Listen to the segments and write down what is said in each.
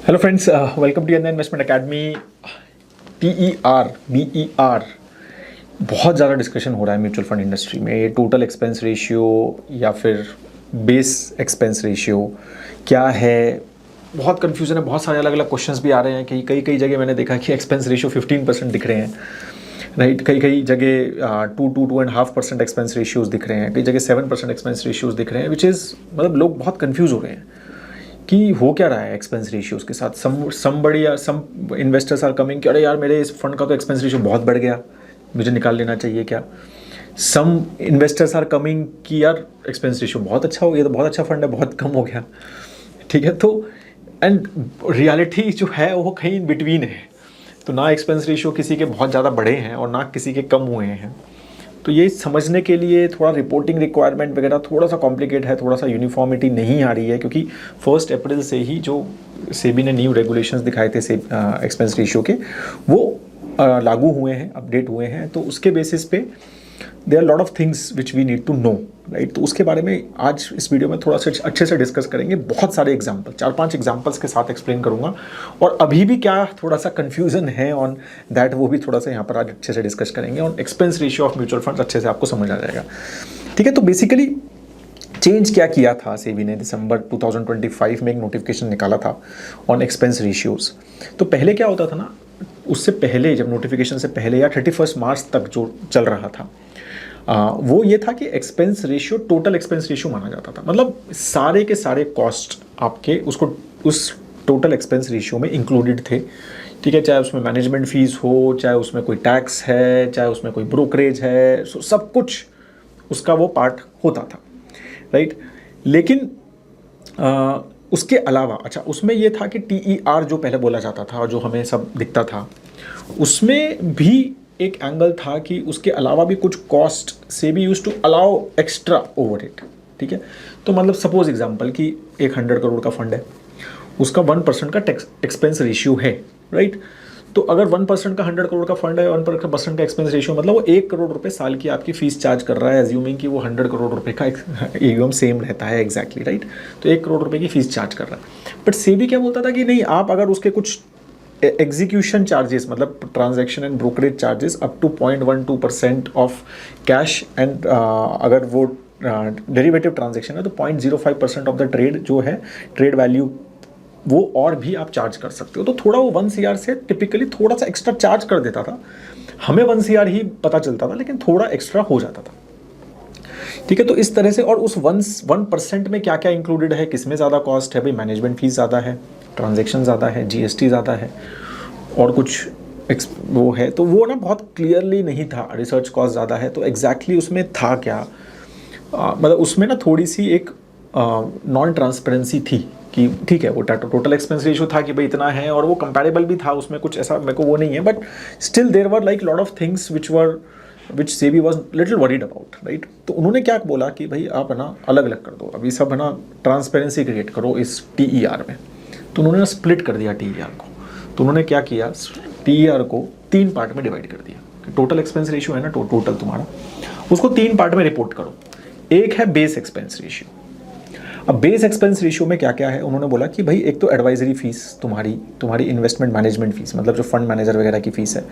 Hello friends, welcome to investment academy. TER BER बहुत ज़्यादा discussion हो रहा है म्यूचुअल फंड इंडस्ट्री में। टोटल एक्सपेंस रेशियो या फिर बेस एक्सपेंस रेशियो क्या है, बहुत कन्फ्यूजन है। बहुत सारे अलग अलग क्वेश्चंस भी आ रहे हैं कि कई कई जगह मैंने देखा कि एक्सपेंस रेशियो 15% दिख रहे हैं, राइट। कई कई जगह 2.5% एक्सपेंस रेशियोज दिख रहे हैं, कई जगह 7% एक्सपेंस रेशियोज दिख रहे हैं, विच इज़ मतलब लोग बहुत कन्फ्यूज हो रहे हैं कि हो क्या रहा है एक्सपेंस रेशियोज के साथ। सम इन्वेस्टर्स आर कमिंग कि अरे यार मेरे इस फंड का तो एक्सपेंस रेशियो बहुत बढ़ गया, मुझे निकाल लेना चाहिए क्या। सम इन्वेस्टर्स आर कमिंग कि यार एक्सपेंस रेशियो बहुत अच्छा हो गया, तो बहुत अच्छा फंड है, बहुत कम हो गया। ठीक है, तो एंड रियलिटी जो है वो कहीं इन बिटवीन है। तो ना एक्सपेंस रेशियो किसी के बहुत ज़्यादा बढ़े हैं और ना किसी के कम हुए हैं। तो ये समझने के लिए थोड़ा रिपोर्टिंग रिक्वायरमेंट वगैरह थोड़ा सा कॉम्प्लिकेट है, थोड़ा सा यूनिफॉर्मिटी नहीं आ रही है, क्योंकि 1 अप्रैल से ही जो सेबी ने न्यू रेगुलेशंस दिखाए थे एक्सपेंस रेशियो के, वो लागू हुए हैं, अपडेट हुए हैं। तो उसके बेसिस पे there are lot of things which we need to know, right. तो उसके बारे में आज इस वीडियो में थोड़ा सा अच्छे से डिस्कस करेंगे। बहुत सारे एग्जाम्पल, 4-5 एग्जाम्पल्स के साथ एक्सप्लेन करूंगा, और अभी भी क्या थोड़ा सा कन्फ्यूजन है ऑन दैट, वो भी थोड़ा सा यहाँ पर आज अच्छे से डिस्कस करेंगे। और expense ratio of mutual funds अच्छे से आपको समझ आ जाएगा। ठीक है, तो बेसिकली चेंज क्या किया था सेबी ने, दिसंबर 2025 में एक नोटिफिकेशन निकाला था ऑन एक्सपेंस रेशियोज। तो पहले क्या होता था ना, उससे पहले जब नोटिफिकेशन से पहले या 31 मार्च तक जो चल रहा था, वो ये था कि expense ratio total expense ratio माना जाता था। मतलब सारे के सारे कॉस्ट आपके उसको उस टोटल एक्सपेंस रेशियो में इंक्लूडेड थे। ठीक है, चाहे उसमें मैनेजमेंट फीस हो, चाहे उसमें कोई टैक्स है, चाहे उसमें कोई ब्रोकरेज है, सब कुछ उसका वो पार्ट होता था, राइट। लेकिन उसके अलावा अच्छा, उसमें ये था कि TER जो पहले बोला जाता था और जो हमें सब दिखता था, उसमें भी एक एंगल था कि उसके अलावा भी कुछ कॉस्ट से भी use to allow extra over it. ठीक है, तो मतलब सपोज एग्जांपल कि एक 100 करोड़ का फंड है, उसका 1% का टैक्स एक्सपेंस रेशियो है, राइट। तो अगर 1% का 100 करोड़ का फंड है, 1% का एक्सपेंस रेशियो, मतलब वो 1 करोड़ रुपए साल की आपकी फीस चार्ज कर रहा है, एज्यूमिंग कि वो 100 करोड़ रुपए का AUM सेम रहता है, एग्जैक्टली, राइट। तो 1 करोड़ रुपए की फीस चार्ज कर रहा है। बट सेबी क्या बोलता था कि नहीं, आप अगर उसके कुछ एग्जीक्यूशन चार्जेस, मतलब transaction and brokerage charges up to 0.12% of cash, and अगर वो डेरिवेटिव ट्रांजैक्शन है तो 0.05% ऑफ द ट्रेड जो है, ट्रेड वैल्यू, वो और भी आप चार्ज कर सकते हो। तो थोड़ा वो 1 CR से टिपिकली थोड़ा सा एक्स्ट्रा चार्ज कर देता था। हमें 1 CR ही पता चलता था, लेकिन थोड़ा एक्स्ट्रा हो जाता था। ठीक है, तो इस तरह से। और उस 1% में क्या क्या इंक्लूडेड है, किसमें ज़्यादा कॉस्ट है, भाई मैनेजमेंट फीस ज़्यादा है, ट्रांजैक्शन ज़्यादा है, GST ज़्यादा है, और कुछ वो है। तो वो ना बहुत क्लियरली नहीं था, रिसर्च कॉस्ट ज़्यादा है, तो एग्जैक्टली उसमें था क्या। मतलब उसमें ना थोड़ी सी एक नॉन ट्रांसपेरेंसी थी कि ठीक है, वो टोटल एक्सपेंस रेशियो था कि भाई इतना है, और वो कंपैरेबल भी था, उसमें कुछ ऐसा मेरे को वो नहीं है, but still there were like lot of things which SEBI was little worried about, right. तो उन्होंने क्या बोला कि भाई आप है ना अलग अलग कर दो, अभी सब है ना ट्रांसपेरेंसी क्रिएट करो इस TER में। तो उन्होंने ना स्प्लिट कर दिया TER को। तो उन्होंने क्या किया, TER को 3 पार्ट में डिवाइड कर दिया। टोटल एक्सपेंस रेशियो है ना, टोटल तुम्हारा, उसको 3 पार्ट में रिपोर्ट करो। एक है बेस एक्सपेंस रेशियो। अब बेस एक्सपेंस रेशियो में क्या क्या है, उन्होंने बोला कि भाई एक तो एडवाइजरी फीस, तुम्हारी इन्वेस्टमेंट मैनेजमेंट फीस, मतलब जो फंड मैनेजर वगैरह की फीस है।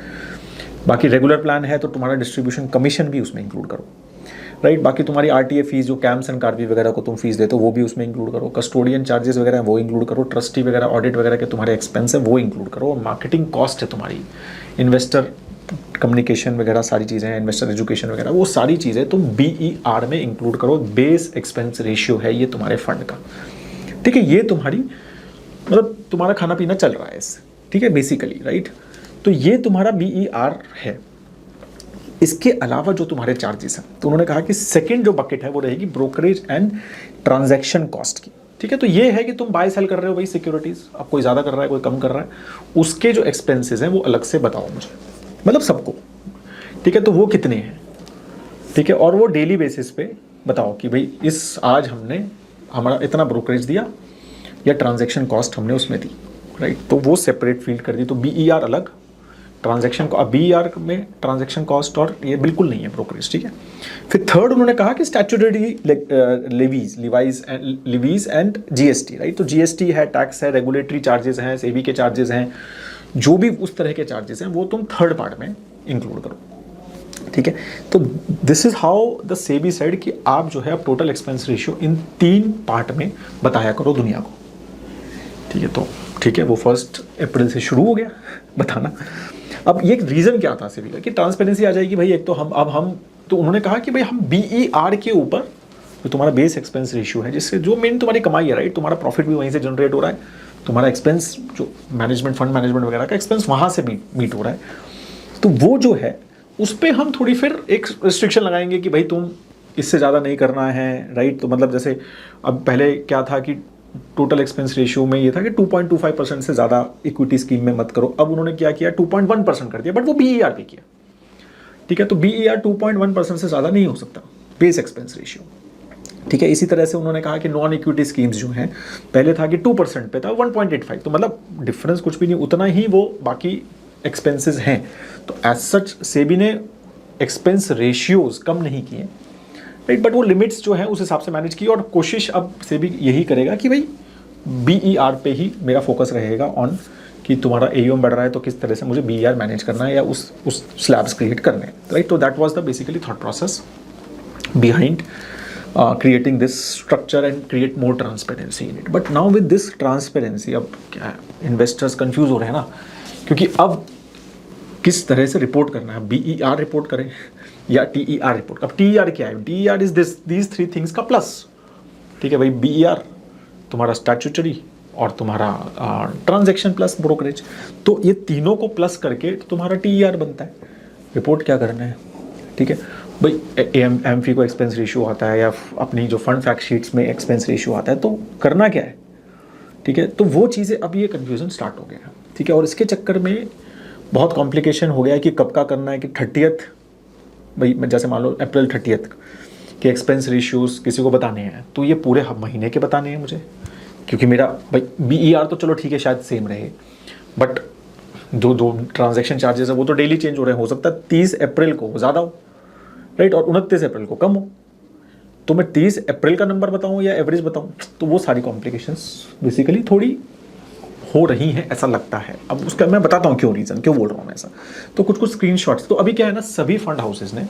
बाकी रेगुलर प्लान है तो तुम्हारा डिस्ट्रीब्यूशन कमीशन भी उसमें इंक्लूड करो, राइट। बाकी तुम्हारी RTA फीस, जो कैम्प्स एंड कार्बी वगैरह को तुम फीस देते हो, वो भी उसमें इंक्लूड करो। कस्टोडियन चार्जेस वगैरह वो इंक्लूड करो। ट्रस्टी वगैरह, ऑडिट वगैरह के तुम्हारे एक्सपेंस है वो इंक्लूड करो। और मार्केटिंग कॉस्ट है तुम्हारी, इन्वेस्टर कम्युनिकेशन वगैरह सारी चीज़ें हैं, इन्वेस्टर एजुकेशन वगैरह, वो सारी चीज़ें तुम BER में इंक्लूड करो। बेस एक्सपेंस रेशियो है ये तुम्हारे फंड का। ठीक है, ये तुम्हारी मतलब तुम्हारा खाना पीना चल रहा है इससे, ठीक है, बेसिकली, राइट। तो ये तुम्हारा BER है। इसके अलावा जो तुम्हारे चार्जेस हैं, तो उन्होंने कहा कि सेकंड जो बकेट है वो रहेगी ब्रोकरेज एंड ट्रांजैक्शन कॉस्ट की। ठीक है, तो ये है कि तुम बाय सेल कर रहे हो भाई सिक्योरिटीज, अब कोई ज़्यादा कर रहा है, कोई कम कर रहा है, उसके जो एक्सपेंसेस हैं वो अलग से बताओ मुझे, मतलब सबको। ठीक है, तो वो कितने हैं, ठीक है, और वो डेली बेसिस पे बताओ कि भाई आज हमने हमारा इतना ब्रोकरेज दिया या ट्रांजैक्शन कॉस्ट हमने उसमें दी, राइट। तो वो सेपरेट फील्ड कर दी। तो BER अलग, ट्रांजैक्शन को, अब BER में ट्रांजैक्शन कॉस्ट और ये बिल्कुल नहीं है ब्रोकरेज, ठीक है। फिर थर्ड उन्होंने कहा कि statutory levees and GST, right. तो GST है, टैक्स है, रेगुलेटरी चार्जेस हैं, सेबी के चार्जेस हैं, जो भी उस तरह के चार्जेस हैं वो तुम थर्ड पार्ट में इंक्लूड करो, ठीक है। तो this is how the SEBI said कि आप जो है total expense ratio in 3 part में बताया करो दुनिया को, ठीक है। तो ठीक है, वो 1 अप्रैल से शुरू हो गया बताना। अब ये रीज़न क्या था सेबी का कि ट्रांसपेरेंसी आ जाएगी भाई। एक तो हम तो उन्होंने कहा कि भाई हम BER के ऊपर जो तुम्हारा बेस एक्सपेंस रेशियो है, जिससे जो मेन तुम्हारी कमाई है, राइट, तुम्हारा प्रॉफिट भी वहीं से जनरेट हो रहा है, तुम्हारा एक्सपेंस जो मैनेजमेंट, फंड मैनेजमेंट वगैरह का एक्सपेंस वहाँ से मीट हो रहा है, तो वो जो है उस पर हम थोड़ी फिर एक रिस्ट्रिक्शन लगाएंगे कि भाई तुम इससे ज़्यादा नहीं करना है, राइट। तो मतलब जैसे अब पहले क्या था कि टोटल एक्सपेंस रेशियो में ये था कि 2.25% से ज़्यादा इक्विटी स्कीम में मत करो। अब उन्होंने क्या किया, 2.1% कर दिया, बट वो BER पे किया, ठीक है। तो BER 2.1% से ज़्यादा नहीं हो सकता बेस एक्सपेंस रेशियो, ठीक है। इसी तरह से उन्होंने कहा कि नॉन इक्विटी स्कीम्स जो हैं, पहले था कि 2% पे था, 1.85, तो मतलब डिफरेंस कुछ भी नहीं, उतना ही वो बाकी एक्सपेंसेस हैं। तो एज सच सेबी ने एक्सपेंस रेशियोज कम नहीं किए, राइट, बट वो लिमिट्स जो है उस हिसाब से मैनेज की। और कोशिश अब सेबी यही करेगा कि भाई BER पे ही मेरा फोकस रहेगा ऑन, कि तुम्हारा AUM बढ़ रहा है तो किस तरह से मुझे BER मैनेज करना है या उस स्लैब्स क्रिएट करने हैं, राइट। तो that was the basically thought process behind creating this structure and create more transparency in it. But now with this transparency, अब क्या है, इन्वेस्टर्स कंफ्यूज हो रहे हैं ना, क्योंकि अब किस तरह से रिपोर्ट करना है, BER रिपोर्ट करें या TER रिपोर्ट। अब TER क्या है, TER इज दीज 3 थिंग्स का प्लस, ठीक है भाई। BER तुम्हारा स्टैट्यूटरी और तुम्हारा ट्रांजैक्शन प्लस ब्रोकरेज, तो ये तीनों को प्लस करके तो तुम्हारा TER बनता है। रिपोर्ट क्या करना है, ठीक है भाई। एमफी को एक्सपेंस रेशियो आता है या अपनी जो फंड फैक्ट शीट्स में एक्सपेंस रेशियो आता है, तो करना क्या है, ठीक है। तो वो चीज़ें, अब ये कन्फ्यूज़न स्टार्ट हो गया, ठीक है। और इसके चक्कर में बहुत कॉम्प्लिकेशन हो गया है कि कब का करना है, कि 30th भाई, जैसे मान लो अप्रैल 30th के एक्सपेंस रेशियोज किसी को बताने हैं, तो ये पूरे महीने के बताने हैं मुझे, क्योंकि मेरा भाई BER तो चलो ठीक है शायद सेम रहे, बट दो ट्रांजैक्शन चार्जेस है वो तो डेली चेंज हो रहे हैं। हो सकता है 30 अप्रैल को ज़्यादा हो, राइट, और 29 अप्रैल को कम हो, तो मैं 30 अप्रैल का नंबर बताऊं या एवरेज बताऊं, तो वो सारी कॉम्प्लिकेशंस बेसिकली थोड़ी हो रही हैं, ऐसा लगता है। अब उसका मैं बताता हूं क्यों, रीज़न क्यों बोल रहा हूं मैं ऐसा। तो कुछ स्क्रीनशॉट्स, तो अभी क्या है ना, सभी फंड हाउसेज ने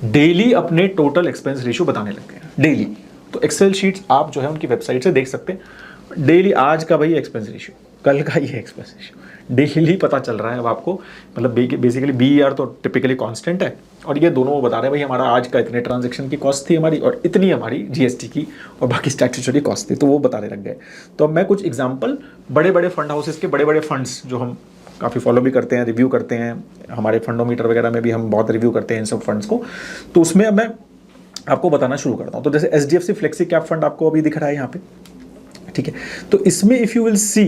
डेली अपने टोटल एक्सपेंस रेशियो बताने लग गए हैं, डेली। तो एक्सेल शीट्स आप जो है उनकी वेबसाइट से देख सकते हैं डेली, आज का भाई एक्सपेंस रेशियो, कल का ये एक्सपेंस रेशियो डेली पता चल रहा है अब आपको। मतलब बेसिकली BER तो टिपिकली कांस्टेंट है, और ये दोनों वो बता रहे हैं भाई हमारा आज का इतने ट्रांजैक्शन की कॉस्ट थी हमारी, और इतनी हमारी GST की और बाकी स्टैट्यूटरी कॉस्ट थी, तो वो बताने लग गए। तो अब मैं कुछ एग्जांपल बड़े बड़े फंड हाउसेस के, बड़े बड़े फंड्स जो हम काफ़ी फॉलो भी करते हैं, रिव्यू करते हैं, हमारे फंडोमीटर वगैरह में भी हम बहुत रिव्यू करते हैं इन सब फंड्स को, तो उसमें अब मैं आपको बताना शुरू करता हूँ। तो जैसे HDFC फ्लेक्सी कैप फंड आपको अभी दिख रहा है यहाँ पे, ठीक है। तो इसमें if you will see,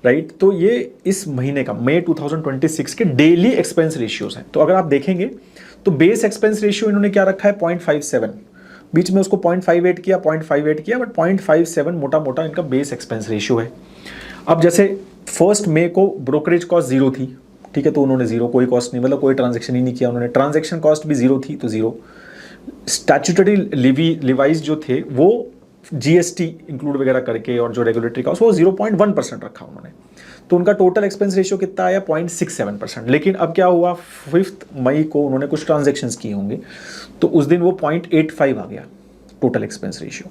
right, तो ये इस महीने का मई 2026 के डेली एक्सपेंस रेशियोज हैं। तो अगर आप देखेंगे तो बेस एक्सपेंस रेशियो इन्होंने क्या रखा है, 0.57, बीच में उसको 0.58 किया, 0.58 किया, बट 0.57 मोटा मोटा इनका बेस एक्सपेंस रेशियो है। अब जैसे 1 मई को ब्रोकरेज कॉस्ट 0 थी, ठीक है, तो उन्होंने 0, कोई कॉस्ट नहीं, मतलब कोई ट्रांजेक्शन ही नहीं किया उन्होंने। ट्रांजेक्शन कॉस्ट भी 0 थी, तो 0। स्टैट्यूटरी लिवाइज जो थे वो GST इंक्लूड वगैरह करके और जो रेगुलेटरी कॉस्ट वो 0.1% रखा उन्होंने, तो उनका टोटल एक्सपेंस रेशियो कितना आया, 0.67%। लेकिन अब क्या हुआ, 5 मई को उन्होंने कुछ ट्रांजेक्शन्स किए होंगे, तो उस दिन वो 0.85 आ गया टोटल एक्सपेंस रेशियो।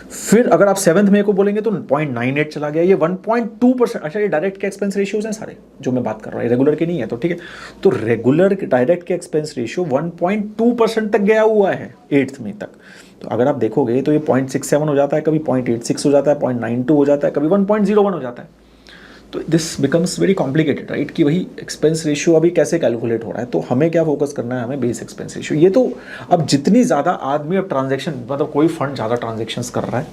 फिर अगर आप 7 मई को बोलेंगे तो 0.98 चला गया, ये 1.2%। अच्छा, ये डायरेक्ट के एक्सपेंस रेशियोज हैं सारे जो मैं बात कर रहा हूँ, रेगुलर के नहीं है, तो ठीक है। तो रेगुलर डायरेक्ट के एक्सपेंस रेशियो 1.2% तक गया हुआ है 8 मई तक। तो अगर आप देखोगे तो ये 0.67 हो जाता है, कभी 0.86 हो जाता है, 0.92 हो जाता है, कभी 1.01 हो जाता है। तो this becomes very complicated, right, कि वही एक्सपेंस रेशियो अभी कैसे कैलकुलेट हो रहा है। तो हमें क्या फोकस करना है, हमें बेस एक्सपेंस रेशियो। ये तो अब जितनी ज़्यादा आदमी अब ट्रांजेक्शन, मतलब कोई फंड ज़्यादा ट्रांजेक्शन्स कर रहा है,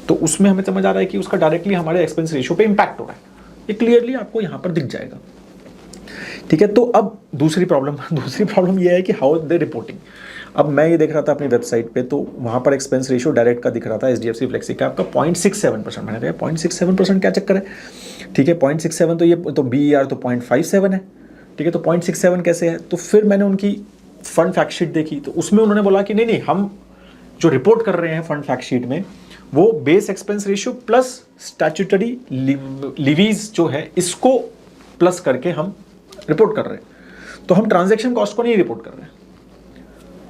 तो उसमें हमें समझ आ रहा है कि उसका डायरेक्टली हमारे एक्सपेंस रेशियो पे इम्पैक्ट हो रहा है। ये क्लियरली आपको यहाँ पर दिख जाएगा, ठीक है। तो अब दूसरी प्रॉब्लम ये है कि हाउ दे रिपोर्टिंग। अब मैं ये देख रहा था अपनी वेबसाइट पे, तो वहाँ पर एक्सपेंस रेशियो डायरेक्ट का दिख रहा था HDFC फ्लेक्सी कैप का 0.67%। मैंने कहा 0.67% क्या चक्कर है, ठीक है। 0.67 तो ये तो BER तो 0.57 है, ठीक है, तो 0.67 कैसे है? तो फिर मैंने उनकी फंड फैक्ट शीट देखी, तो उसमें उन्होंने बोला कि नहीं नहीं, हम जो रिपोर्ट कर रहे हैं फंड फैक्ट शीट में वो base expense ratio plus statutory levees जो है इसको प्लस करके हम रिपोर्ट कर रहे हैं, तो हम ट्रांजैक्शन कॉस्ट को नहीं रिपोर्ट कर रहे हैं।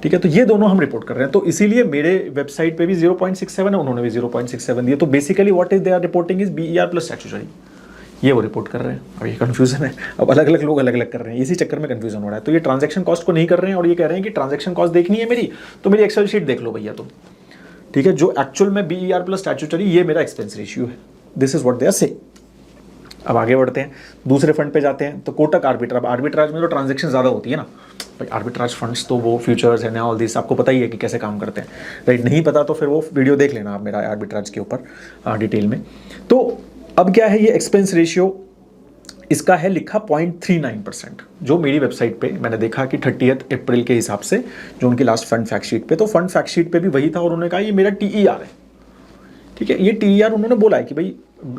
ठीक है, तो ये दोनों हम रिपोर्ट कर रहे हैं, तो इसीलिए मेरे वेबसाइट पे भी 0.67 है, उन्होंने भी 0.67 दिया। तो basically what is they are reporting is BER plus statutory, ये वो रिपोर्ट कर रहे हैं। अब ये कन्फ्यूजन है, अब अलग अलग लोग अलग अलग कर रहे हैं, इसी चक्कर में कन्फ्यूजन हो रहा है। तो ये ट्रांजैक्शन कॉस्ट को नहीं कर रहे हैं और ये कह रहे हैं कि ट्रांजैक्शन कॉस्ट देखनी है मेरी तो मेरी एक्सेल शीट देख लो भैया तुम। ठीक है, जो एक्चुअल में बीईआर प्लस स्टैट्यूटरी ये मेरा एक्सपेंस रेशियो है, this is what they are say. अब आगे बढ़ते हैं, दूसरे फंड पे जाते हैं, तो कोटक आर्बिट्राज। आर्बिट्राज में तो ट्रांजैक्शन ज़्यादा होती है ना भाई, आर्बिट्राज फंड्स तो वो फ्यूचर्स है ना, ऑल दिस आपको पता ही है कि कैसे काम करते हैं, राइट? नहीं पता तो फिर वो वीडियो देख लेना आप मेरा आर्बिट्राज के ऊपर डिटेल में। तो अब क्या है, ये एक्सपेंस रेशियो इसका है लिखा 0.39%, जो मेरी वेबसाइट पे मैंने देखा कि 30 अप्रैल के हिसाब से जो उनकी लास्ट फंड फैक्ट शीट पे, तो फंड फैक्ट शीट पे भी वही था और उन्होंने कहा ये मेरा टीईआर है। ठीक है, ये टीईआर उन्होंने बोला है कि भाई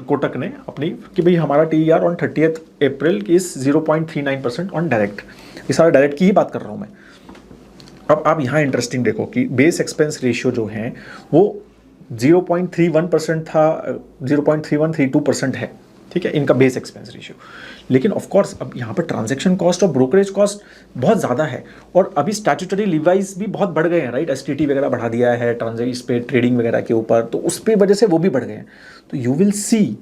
कोटक ने अपनी कि भाई हमारा TER on 30 April is 0.39% on direct. ये सारा डायरेक्ट की ही बात कर रहा हूँ मैं। अब आप यहाँ इंटरेस्टिंग देखो कि बेस एक्सपेंस रेशियो जो है वो 0.31% था, 0.3132% है। ठीक है, इनका बेस एक्सपेंस रेशियो। लेकिन ऑफ कोर्स अब यहाँ पर ट्रांजैक्शन कॉस्ट और ब्रोकरेज कॉस्ट बहुत ज़्यादा है, और अभी स्टैट्यूटरी लिवाइज भी बहुत बढ़ गए हैं, राइट? एसटीटी वगैरह बढ़ा दिया है ट्रांजैक्शन पे, ट्रेडिंग वगैरह के ऊपर, तो उस पर वजह से वो भी बढ़ गए हैं। तो यू विल सी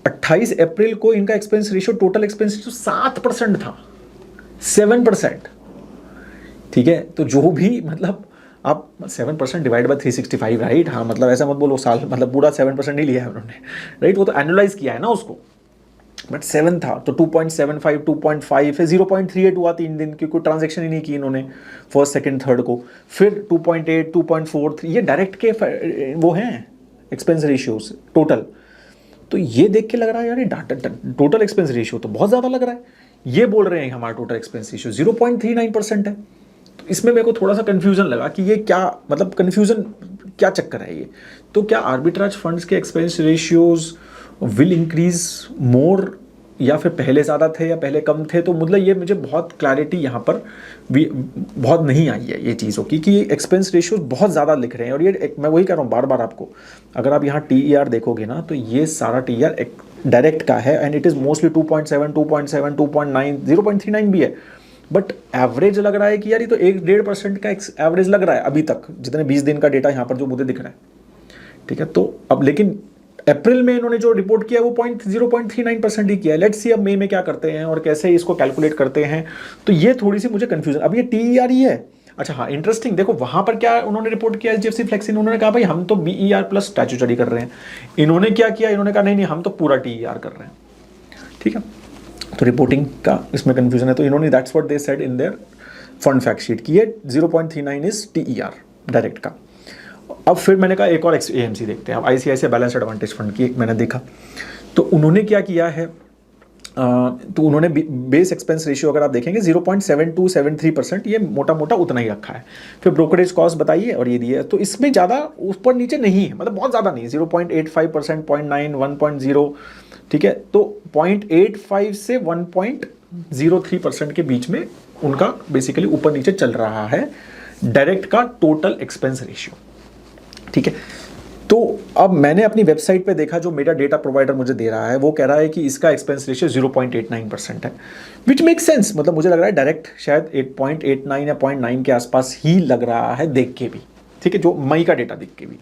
28 अप्रैल को इनका expense ratio, total expense ratio 7% था, 7%। ठीक है, तो जो भी मतलब आप 7% डिवाइड बाय 365, राइट? हाँ, मतलब ऐसा मत बोलो साल, मतलब पूरा 7% नहीं लिया है उन्होंने, राइट? वो तो एनुलाइज किया है ना उसको, बट 7 था तो 2.75, 2.5 है, 0.38 हुआ 3 दिन, क्योंकि ट्रांजेक्शन ही नहीं की इन्होंने फर्स्ट सेकंड थर्ड को। फिर 2.8, 2.43 ये डायरेक्ट के वो हैं एक्सपेंस रेशियोज टोटल। तो ये देख के लग रहा है यार, ये टोटल एक्सपेंस रेशियो तो बहुत ज़्यादा लग रहा है। ये बोल रहे हैं हमारा टोटल एक्सपेंस रेशियो 0.39% है। तो इसमें मेरे को थोड़ा सा कन्फ्यूजन लगा कि ये क्या मतलब, कन्फ्यूजन क्या चक्कर है ये? तो क्या आर्बिट्राज फंड्स के expense ratios will increase more, या फिर पहले ज़्यादा थे या पहले कम थे? तो मतलब ये मुझे बहुत क्लैरिटी यहाँ पर भी बहुत नहीं आई है ये चीज़ों की, कि एक्सपेंस रेशियोज बहुत ज़्यादा लिख रहे हैं। और ये मैं वही कह रहा हूँ बार बार आपको, अगर आप यहाँ टीईआर देखोगे ना, तो ये सारा टीईआर डायरेक्ट का है, एंड इट इज़ मोस्टली 2.7, 2.7, 2.9, 0.39 भी है। बट एवरेज लग रहा है कि यार ये तो 1-1.5% का एवरेज लग रहा है अभी तक, जितने 20 दिन का डेटा यहाँ पर जो मुझे दिख रहा है। ठीक है, तो अब लेकिन अप्रैल में इन्होंने जो रिपोर्ट किया वो 0.39% ही किया है। लेट्स सी अब मई में क्या करते हैं और कैसे इसको कैलकुलेट करते हैं। तो ये थोड़ी सी मुझे कंफ्यूजन। अब ये टीईआर ही है। अच्छा हाँ, इंटरेस्टिंग देखो वहां पर क्या उन्होंने रिपोर्ट किया एचडीएफसी फ्लेक्सी, उन्होंने कहा भाई हम तो बीईआर प्लस स्टैट्यूटरी कर रहे हैं। इन्होंने क्या किया, इन्होंने कहा नहीं नहीं हम तो पूरा टीईआर कर रहे हैं। ठीक है, तो रिपोर्टिंग का इसमें कंफ्यूजन है। तो इन्होंने that's what they said in their fund fact sheet की ये 0.39 इज टीईआर डायरेक्ट का। अब फिर मैंने कहा एक और एएमसी देखते हैं। अब आईसीआईसीआई बैलेंस एडवांटेज फंड की एक मैंने देखा, तो उन्होंने क्या किया है, तो उन्होंने बेस एक्सपेंस रेशियो अगर आप देखेंगे 0.7273%, ये मोटा मोटा उतना ही रखा है। फिर ब्रोकरेज कॉस्ट बताइए और ये दिया है, तो इसमें ज़्यादा ऊपर नीचे नहीं है, मतलब बहुत ज़्यादा नहीं, 0.85%, 0.9, 1.0। ठीक है, तो 0.85 से 1.03% के बीच में उनका बेसिकली ऊपर नीचे चल रहा है डायरेक्ट का टोटल एक्सपेंस रेशियो। ठीक है, तो अब मैंने अपनी वेबसाइट पे देखा, जो मेरा डेटा प्रोवाइडर मुझे दे रहा है वो कह रहा है कि इसका एक्सपेंस रेशियो 0.89% है, विच मेक सेंस। मतलब मुझे लग रहा है डायरेक्ट शायद 8.89 या 0.9 के आसपास ही लग रहा है देख के भी। ठीक है, जो मई का डेटा देख के भी।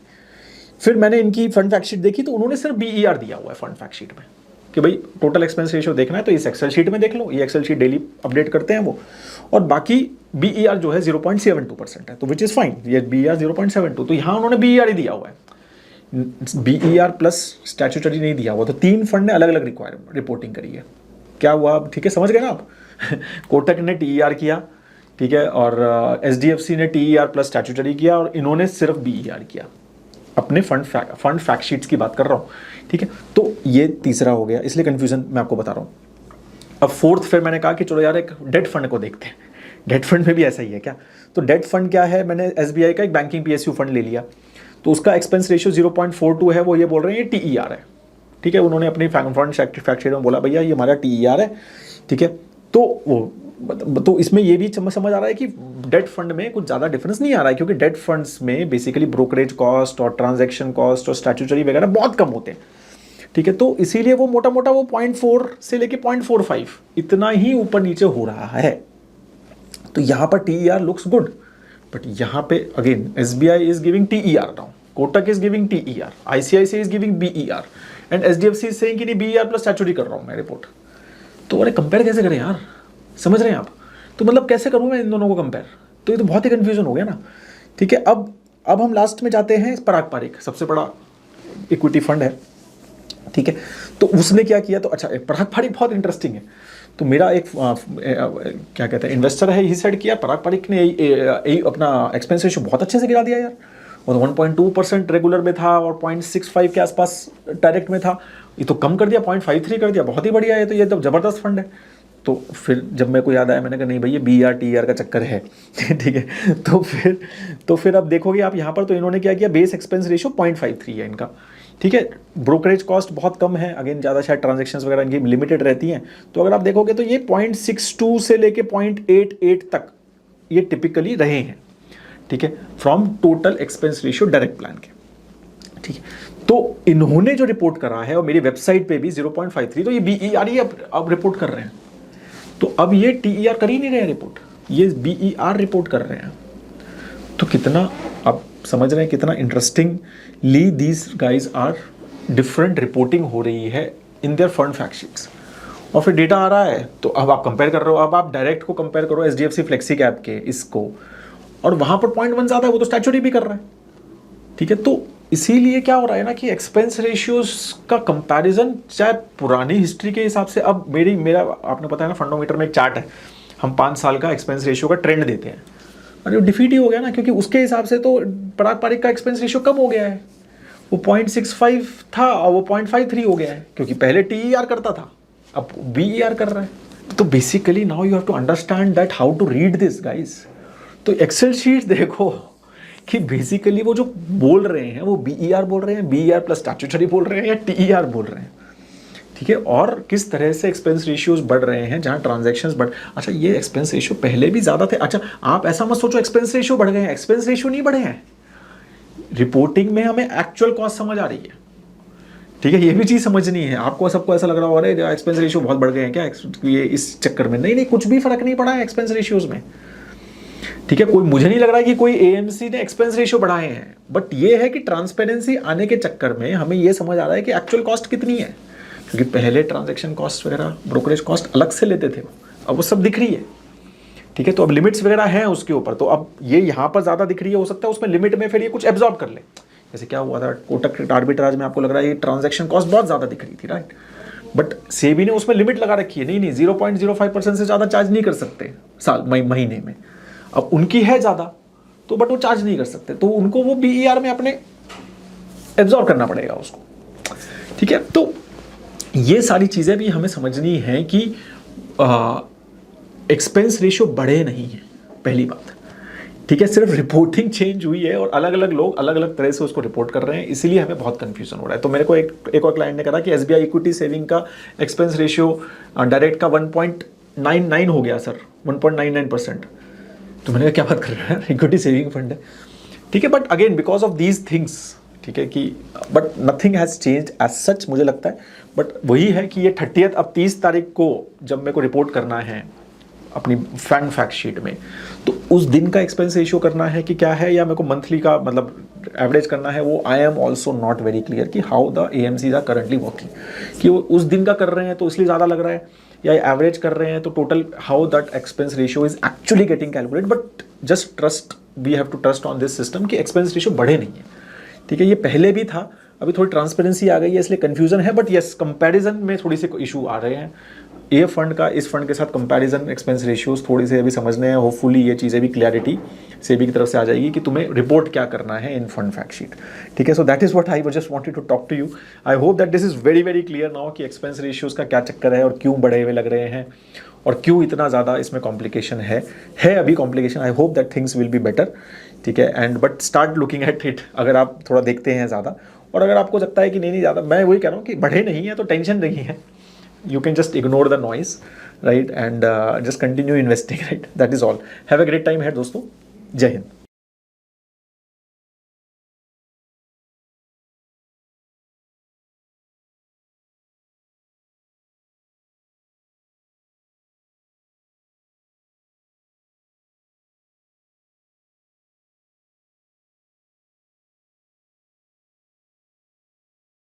फिर मैंने इनकी फंड फैक्ट शीट देखी, तो उन्होंने सिर्फ बीईआर दिया हुआ है फंड फैक्ट शीट में कि भाई टोटल एक्सपेंस रेशियो देखना है तो इस एक्सेल शीट में देख लो। ये एक्सेल शीट डेली अपडेट करते हैं वो, और बाकी बीईआर जो है 0.72% है, तो विच इज़ फाइन। ये बीईआर 0.72, तो यहाँ उन्होंने बीईआर ही दिया हुआ है, बीईआर प्लस स्टैट्यूटरी नहीं दिया हुआ। तो 3 फंड ने अलग अलग रिपोर्टिंग करी है। क्या हुआ, ठीक है, समझ गए ना आप? कोटक ने टीईआर किया, ठीक है, और एचडीएफसी ने टीईआर प्लस स्टैट्यूटरी किया, और इन्होंने सिर्फ बीईआर किया। अपने फंड फैक्ट शीट्स की बात कर रहा हूँ। ठीक है, तो ये तीसरा हो गया, इसलिए कंफ्यूजन मैं आपको बता रहा हूँ। अब फोर्थ फिर मैंने कहा कि चलो यार एक डेट फंड को देखते हैं। डेट फंड में भी ऐसा ही है क्या? तो डेट फंड क्या है, मैंने एसबीआई का एक बैंकिंग पीएसयू फंड ले लिया, तो उसका एक्सपेंस रेशियो 0.42 है। वो ये बोल रहे हैं ये टीईआर है। ठीक है, उन्होंने अपनी फंड फैक्ट शीट में बोला भैया ये हमारा टीईआर है। ठीक है, तो वो तो इसमें ये भी समझ आ रहा है कि डेट फंड में कुछ ज़्यादा डिफरेंस नहीं आ रहा है, क्योंकि डेट फंड्स में बेसिकली ब्रोकरेज कॉस्ट और ट्रांजैक्शन कॉस्ट और स्टैट्यूटरी वगैरह बहुत कम होते हैं, ठीक है। तो इसीलिए वो मोटा मोटा वो 0.4 से लेके 0.45 इतना ही ऊपर नीचे हो रहा है। तो यहाँ पर TER लुक्स गुड, बट यहाँ पे again SBI is giving TER now, Kotak is giving TER, ICICI is giving BER and HDFC is saying कि नहीं BER प्लस स्टैट्यूटरी कर रहा हूँ मैं रिपोर्ट। तो अरे कंपेयर कैसे करें यार, समझ रहे हैं आप? तो मतलब कैसे करूँ मैं इन दोनों को कंपेयर? तो ये तो बहुत ही कन्फ्यूजन हो गया ना, ठीक है। अब हम लास्ट में जाते हैं पराग पारिक, सबसे बड़ा इक्विटी फंड है, ठीक है। तो उसने क्या किया, तो अच्छा पराग पारिक बहुत इंटरेस्टिंग है। तो मेरा एक क्या कहते हैं इन्वेस्टर है, ही सेड किया पराग पारिक ने अपना एक्सपेंस रेशियो बहुत अच्छे से गिरा दिया यार, और 1.2% रेगुलर में था और 0.65 के आसपास डायरेक्ट में था, ये तो कम कर दिया, 0.53 कर दिया, बहुत ही बढ़िया है, तो ये तो ज़बरदस्त फंड है। तो फिर जब मेरे को याद आया, मैंने कहा नहीं भाई ये BER TER का चक्कर है ठीक है। तो फिर अब देखोगे आप यहाँ पर, तो इन्होंने क्या किया, बेस एक्सपेंस रेशियो 0.53 है इनका, ठीक है। ब्रोकरेज कॉस्ट बहुत कम है, अगेन ज़्यादा शायद ट्रांजेक्शन्स वगैरह इनकी लिमिटेड रहती हैं। तो अगर आप देखोगे तो ये 0.62 से लेके 0.88 तक ये टिपिकली रहे हैं, ठीक है, from total expense ratio direct plan के, ठीक है। तो इन्होंने जो रिपोर्ट करा है, और मेरी वेबसाइट पे भी 0.53, तो ये BER ही अब रिपोर्ट कर रहे हैं। तो अब ये TER कर ही नहीं रहे रिपोर्ट, ये BER रिपोर्ट कर रहे हैं। तो कितना आप समझ रहे हैं कितना interestingly these guys are different reporting हो रही है in their fund fact sheets, और फिर डेटा आ रहा है। तो अब आप कंपेयर कर रहे हो, अब आप डायरेक्ट को कंपेयर करो HDFC फ्लेक्सी कैप के इसको, और वहां पर 0.1 ज़्यादा है, वो तो स्टैट्यूटरी भी कर रहा है, ठीक है। तो इसीलिए क्या हो रहा है ना कि एक्सपेंस रेशियोज का कंपैरिजन चाहे पुरानी हिस्ट्री के हिसाब से, अब मेरा आपने पता है ना फंडोमीटर में एक चार्ट है, हम 5 साल का एक्सपेंस रेशियो का ट्रेंड देते हैं, अरे वो डिफीट ही हो गया ना, क्योंकि उसके हिसाब से तो पराग पारिक का एक्सपेंस रेशियो कम हो गया है, वो 0.65 था और वो 0.53 हो गया है, क्योंकि पहले TER करता था, अब BER कर रहा है। तो basically now you have to understand that how to read this guys. तो एक्सेल शीट देखो कि बेसिकली वो जो बोल रहे हैं वो BER बोल रहे हैं, BER प्लस स्टैट्यूटरी बोल रहे हैं, या TER बोल रहे हैं, ठीक है। और किस तरह से एक्सपेंस रेशियोज बढ़ रहे हैं जहां ट्रांजैक्शंस बढ़, अच्छा ये एक्सपेंस रेशियो पहले भी ज़्यादा थे। अच्छा आप ऐसा मत सोचो एक्सपेंस रेशियो बढ़ गए हैं, एक्सपेंस रेशियो नहीं बढ़े हैं, रिपोर्टिंग में हमें एक्चुअल कॉस्ट समझ आ रही है, ठीक है। ये भी चीज़ समझनी है आपको, सबको ऐसा लग रहा हो अरे एक्सपेंस रेशियो बहुत बढ़ गए हैं क्या ये इस चक्कर में, नहीं कुछ भी फर्क नहीं पड़ा है एक्सपेंस रेशियोज में, ठीक है। कोई मुझे नहीं लग रहा है कि कोई AMC ने एक्सपेंस रेशियो बढ़ाए हैं, बट ये है कि ट्रांसपेरेंसी आने के चक्कर में हमें ये समझ आ रहा है कि एक्चुअल कॉस्ट कितनी है, क्योंकि पहले ट्रांजैक्शन कॉस्ट वगैरह ब्रोकरेज कॉस्ट अलग से लेते थे, अब वो सब दिख रही है, ठीक है। तो अब लिमिट्स वगैरह हैं उसके ऊपर, तो अब ये यहाँ पर ज़्यादा दिख रही है, हो सकता है उसमें लिमिट में फिर ये कुछ एब्जॉर्ब कर ले। जैसे क्या हुआ था कोटक आर्बिट्राज में, आपको लग रहा है ये ट्रांजैक्शन कॉस्ट बहुत ज़्यादा दिख रही थी, राइट, बट सेबी ने उसमें लिमिट लगा रखी है, नहीं 0.05% से ज़्यादा चार्ज नहीं कर सकते साल महीने में। अब उनकी है ज़्यादा तो बट वो चार्ज नहीं कर सकते, तो उनको वो BER में अपने एब्जॉर्ब करना पड़ेगा उसको, ठीक है। तो ये सारी चीज़ें भी हमें समझनी है कि एक्सपेंस रेशियो बढ़े नहीं है, पहली बात, ठीक है। सिर्फ रिपोर्टिंग चेंज हुई है और अलग अलग लोग अलग अलग तरह से उसको रिपोर्ट कर रहे हैं, इसीलिए हमें बहुत कंफ्यूजन हो रहा है। तो मेरे को एक और क्लाइंट ने कहा कि SBI इक्विटी सेविंग का एक्सपेंस रेशियो डायरेक्ट का 1.99 हो गया सर, 1.99%। तो मैंने कहा क्या बात कर रहे हैं, इक्विटी सेविंग फंड है, ठीक है। But again because of these things, ठीक है, कि but nothing has changed as such मुझे लगता है, बट वही है कि ये 30th अब 30 तारीख को जब मेरे को रिपोर्ट करना है अपनी फंड फैक्ट शीट में, तो उस दिन का एक्सपेंस रेशियो करना है कि क्या है, या मेरे को मंथली का मतलब एवरेज करना है, वो I am also not very clear कि how the AMCs are currently working, कि वो उस दिन का कर रहे हैं तो इसलिए ज़्यादा लग रहा है, या एवरेज कर रहे हैं तो total how that expense ratio is actually getting calculate. But just trust, we have to trust on this system कि एक्सपेंस रेशियो बढ़े नहीं है, ठीक है। ये पहले भी था, अभी थोड़ी ट्रांसपेरेंसी आ गई है इसलिए कन्फ्यूजन है, बट यस कंपैरिजन में थोड़ी सी इशू आ रहे हैं। ये फंड का इस फंड के साथ कंपैरिजन एक्सपेंस रेशियोज थोड़ी से अभी समझने हैं, होपफुली ये चीज़ें भी क्लैरिटी सेबी की तरफ से आ जाएगी कि तुम्हें रिपोर्ट क्या करना है इन फंड फैक्ट शीट, ठीक है। So that is what I just wanted to talk to you. I hope that this is very very clear now कि एक्सपेंस रेशियोज का क्या चक्कर है और क्यों बढ़े हुए लग रहे हैं और क्यों इतना ज़्यादा इसमें कॉम्प्लिकेशन है अभी complication. I hope that things will be better, ठीक है। And but start looking at it, अगर आप थोड़ा देखते हैं ज़्यादा, और अगर आपको लगता है कि नहीं ज़्यादा, मैं वही कह रहा हूँ कि बढ़े नहीं है तो टेंशन नहीं है, you can just ignore the noise, right, and just continue investing, right? That is all. Have a great time ahead दोस्तों. जय हिंद.